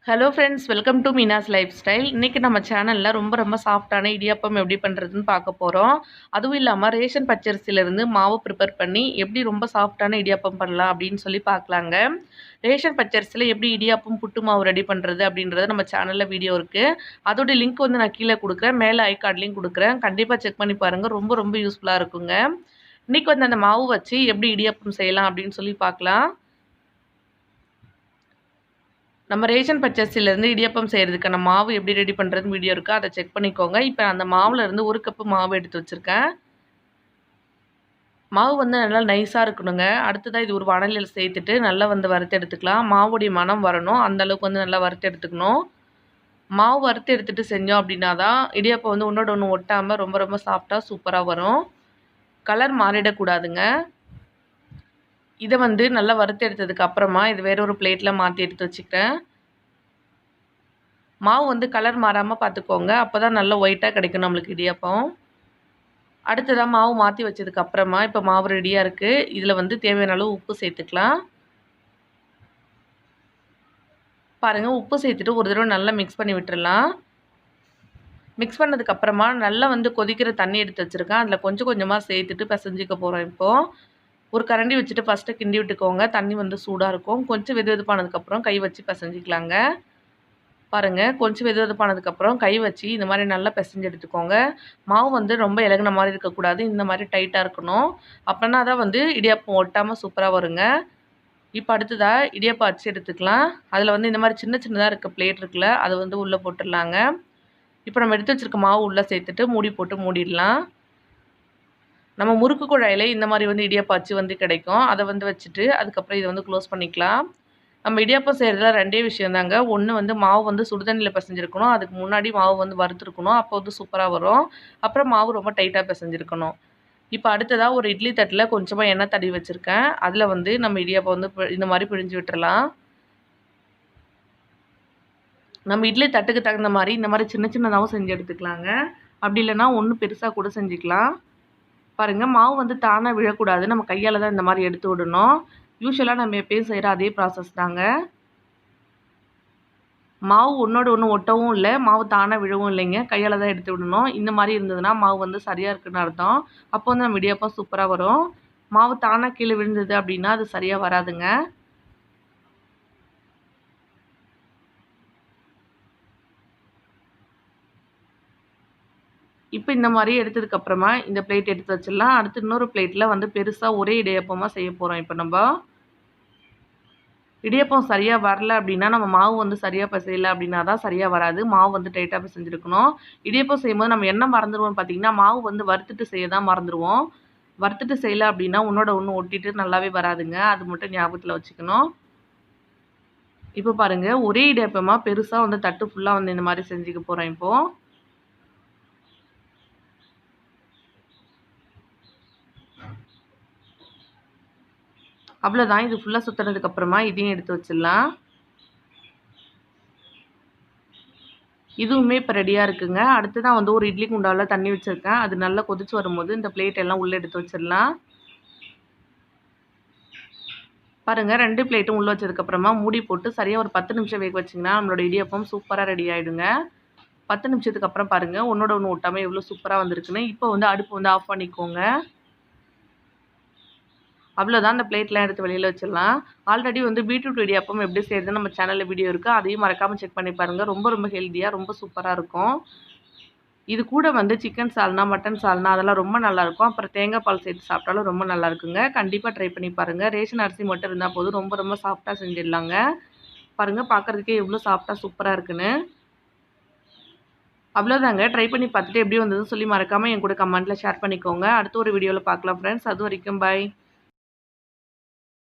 Hello friends, welcome to Meena's life style. இன்றைக்கி நம்ம சேனலில் ரொம்ப சாஃப்டான இடியாப்பம் எப்படி பண்ணுறதுன்னு பார்க்க போகிறோம். அதுவும் இல்லாமல் ரேஷன் பச்சரிசியிலேருந்து மாவு ப்ரிப்பேர் பண்ணி எப்படி ரொம்ப சாஃப்டான இடியாப்பம் பண்ணலாம் அப்படின்னு சொல்லி பார்க்கலாங்க. ரேஷன் பச்சரிசியில் எப்படி இடியாப்பம் புட்டு மாவு ரெடி பண்ணுறது அப்படின்றது நம்ம சேனலில் வீடியோ இருக்குது. அதோட லிங்க் வந்து நான் கீழே கொடுக்குறேன், மேலே ஐகார்ட்லேயும் கொடுக்குறேன். கண்டிப்பாக செக் பண்ணி பாருங்கள், ரொம்ப யூஸ்ஃபுல்லாக இருக்குங்க. இன்றைக்கி வந்து அந்த மாவு வச்சு எப்படி இடியாப்பம் செய்யலாம் அப்படின்னு சொல்லி பார்க்கலாம். நம்ம ரேஷன் பச்சரிசியிலேருந்து இடியாப்பம் செய்கிறதுக்கான மாவு எப்படி ரெடி பண்ணுறதுன்னு வீடியோ இருக்குது, அதை செக் பண்ணிக்கோங்க. இப்போ அந்த மாவுலேருந்து 1 கப்பு மாவு எடுத்து வச்சுருக்கேன். மாவு வந்து நல்லா நைஸாக இருக்கணுங்க. அடுத்ததாக இது ஒரு வாணலியில் சேர்த்துட்டு நல்லா வந்து வறுத்து எடுத்துக்கலாம். மாவுடைய மனம் வரணும், அந்தளவுக்கு வந்து நல்லா வறுத்து எடுத்துக்கணும். மாவு வறுத்து எடுத்துகிட்டு செஞ்சோம் அப்படின்னா தான் இடியாப்பம் வந்து ஒன்றோட ஒன்று ஒட்டாமல் ரொம்ப சாஃப்டாக சூப்பராக வரும். கலர் மாறிடக்கூடாதுங்க. இதை வந்து நல்லா வறுத்து எடுத்ததுக்கு அப்புறமா இது வேற ஒரு பிளேட்டில் மாற்றி எடுத்து வச்சுக்கிறேன். மாவு வந்து கலர் மாறாமல் பார்த்துக்கோங்க, அப்போ தான் நல்லா ஒயிட்டாக கிடைக்கும் நம்மளுக்கு இடியாப்பம். அடுத்ததாக மாவு மாற்றி வச்சதுக்கு அப்புறமா இப்போ மாவு ரெடியாக இருக்குது. இதில் வந்து தேவையான அளவு உப்பு சேர்த்துக்கலாம். பாருங்கள், உப்பு சேர்த்துட்டு ஒரு தடவை நல்லா மிக்ஸ் பண்ணி விட்டுடலாம். மிக்ஸ் பண்ணதுக்கப்புறமா நல்லா வந்து கொதிக்கிற தண்ணி எடுத்து வச்சுருக்கேன். அதில் கொஞ்சமாக சேர்த்துட்டு பிசைஞ்சிக்க போகிறோம். இப்போது ஒரு கரண்டி வச்சுட்டு ஃபஸ்ட்டு கிண்டி விட்டுக்கோங்க. தண்ணி வந்து சூடாக இருக்கும். கொஞ்சம் வெதுவெதுப்பானதுக்கப்புறம் கை வச்சு பிசைஞ்சிக்கலாங்க. பாருங்கள், கொஞ்சம் வெதுவெதுப்பானதுக்கப்புறம் கை வச்சு இந்த மாதிரி நல்லா பிசைஞ்சு எடுத்துக்கோங்க. மாவு வந்து ரொம்ப இலகுன மாதிரி இருக்கக்கூடாது, இந்த மாதிரி டைட்டாக இருக்கணும். அப்படின்னா தான் வந்து இடியாப்பம் ஒட்டாமல் சூப்பராக வருங்க. இப்போ அடுத்ததாக இடியாப்பம் அச்சு எடுத்துக்கலாம். அதில் வந்து இந்த மாதிரி சின்னதாக இருக்க பிளேட் இருக்குல்ல, அதை வந்து உள்ளே போட்டுடலாங்க. இப்போ நம்ம எடுத்து வச்சுருக்க மாவு உள்ளே சேர்த்துட்டு மூடி போட்டு மூடிடலாம். நம்ம முறுக்கு குழாயிலே இந்த மாதிரி வந்து இடியாப்பம் அச்சு வந்து கிடைக்கும். அதை வந்து வச்சுட்டு அதுக்கப்புறம் இதை வந்து க்ளோஸ் பண்ணிக்கலாம். நம்ம இடியாப்பம் செய்கிறதுல 2 விஷயம் தாங்க. ஒன்று வந்து மாவு வந்து சுடுதண்ணியில் பிசைஞ்சிருக்கணும், அதுக்கு முன்னாடி மாவு வந்து வறுத்துருக்கணும், அப்போ வந்து சூப்பராக வரும். அப்புறம் மாவு ரொம்ப டைட்டாக பிசைஞ்சிருக்கணும். இப்போ அடுத்ததாக ஒரு இட்லி தட்டில் கொஞ்சமாக எண்ணெய் தடவி வச்சுருக்கேன். அதில் வந்து நம்ம இடியாப்பம் வந்து இந்த மாதிரி பிழிஞ்சு விட்டுறலாம். நம்ம இட்லி தட்டுக்கு தகுந்த மாதிரி இந்த மாதிரி சின்னதாகவும் செஞ்சு எடுத்துக்கலாங்க. அப்படி இல்லைனா ஒன்று பெருசாக கூட செஞ்சுக்கலாம். பாருங்கள், மாவு வந்து தானாக விழக்கூடாது, நம்ம கையால் தான் இந்த மாதிரி எடுத்து விடணும். யூஸ்வலாக நம்ம எப்பயும் செய்கிற அதே ப்ராசஸ் தாங்க. மாவு ஒன்றோட ஒன்று ஒட்டவும் இல்லை, மாவு தானாக விழவும் இல்லைங்க, கையால் தான் எடுத்து விடணும். இந்த மாதிரி இருந்ததுன்னா மாவு வந்து சரியாக இருக்குன்னு அர்த்தம். அப்போ வந்து நம்ம இடியாப்பம் சூப்பராக வரும். மாவு தானாக கீழே விழுந்தது அப்படின்னா அது சரியாக வராதுங்க. இப்போ இந்த மாதிரி எடுத்ததுக்கப்புறமா இந்த பிளேட் எடுத்து வச்சிடலாம். அடுத்து இன்னொரு பிளேட்டில் வந்து பெருசாக ஒரே இடியாப்பமாக செய்ய போகிறோம். இப்போ நம்ம இடியாப்பம் சரியாக வரல அப்படின்னா, நம்ம மாவு வந்து சரியாக பிசையல அப்படின்னா தான் சரியாக வராது. மாவு வந்து டைட்டாக பிசைஞ்சிருக்கணும். இடியாப்பம் செய்யும்போது நம்ம என்ன மறந்துடுவோம் பார்த்தீங்கன்னா, மாவு வந்து வறுத்துட்டு செய்ய தான் மறந்துடுவோம். வறுத்துட்டு செய்யல அப்படின்னா ஒன்றோட ஒன்று ஒட்டிட்டு நல்லாவே வராதுங்க. அது மட்டும் ஞாபகத்தில் வச்சுக்கணும். இப்போ பாருங்கள், ஒரே இடியாப்பமாக பெருசாக வந்து தட்டு ஃபுல்லாக வந்து இந்த மாதிரி செஞ்சுக்க போகிறேன் இப்போது. அவ்வளோதான், இது ஃபுல்லாக சுற்றுனதுக்கப்புறமா இதையும் எடுத்து வச்சிடலாம். இதுவுமே இப்போ ரெடியாக இருக்குங்க. அடுத்து தான் வந்து ஒரு இட்லி குண்டாவில் தண்ணி வச்சுருக்கேன். அது நல்லா கொதிச்சு வரும்போது இந்த பிளேட் எல்லாம் உள்ளே எடுத்து வச்சிடலாம். பாருங்கள், 2 பிளேட்டும் உள்ளே வச்சதுக்கப்புறமா மூடி போட்டு சரியாக ஒரு 10 நிமிஷம் வேக வச்சிங்கன்னா நம்மளோட இடியாப்பம் சூப்பராக ரெடி ஆகிடுங்க. 10 நிமிஷத்துக்கு அப்புறம் பாருங்கள், ஒன்றோட ஒன்று ஒட்டாமல் எவ்வளோ சூப்பராக வந்திருக்குன்னு. இப்போ வந்து அடுப்பு வந்து ஆஃப் பண்ணிக்கோங்க. அவ்வளோதான், அந்த பிளேட்லாம் எடுத்து வெளியில் வச்சிடலாம். ஆல்ரெடி வந்து பீட்ரூட் இடியாப்பம் எப்படி செய்கிறதுன்னு நம்ம சேனலில் வீடியோ இருக்குது, அதையும் மறக்காமல் செக் பண்ணி பாருங்கள். ரொம்ப ஹெல்த்தியாக ரொம்ப சூப்பராக இருக்கும். இது கூட வந்து சிக்கன் சால்னா, மட்டன் சால்னா அதெல்லாம் ரொம்ப நல்லாயிருக்கும். அப்புறம் தேங்காய் பால் சேர்த்து சாப்பிட்டாலும் ரொம்ப நல்லாயிருக்குங்க. கண்டிப்பாக ட்ரை பண்ணி பாருங்கள். ரேஷன் அரிசி மட்டும் இருந்தால் போதும், ரொம்ப சாஃப்டாக செஞ்சிடலாங்க. பாருங்கள், பார்க்குறதுக்கே எவ்வளோ சாஃப்டாக சூப்பராக இருக்குன்னு. அவ்வளோதாங்க, ட்ரை பண்ணி பார்த்துட்டு எப்படி வந்ததுன்னு சொல்லி மறக்காமல் என் கூட கமெண்ட்டில் ஷேர் பண்ணிக்கோங்க. அடுத்த ஒரு வீடியோவில் பார்க்கலாம் ஃப்ரெண்ட்ஸ். அது வரைக்கும் பாய்.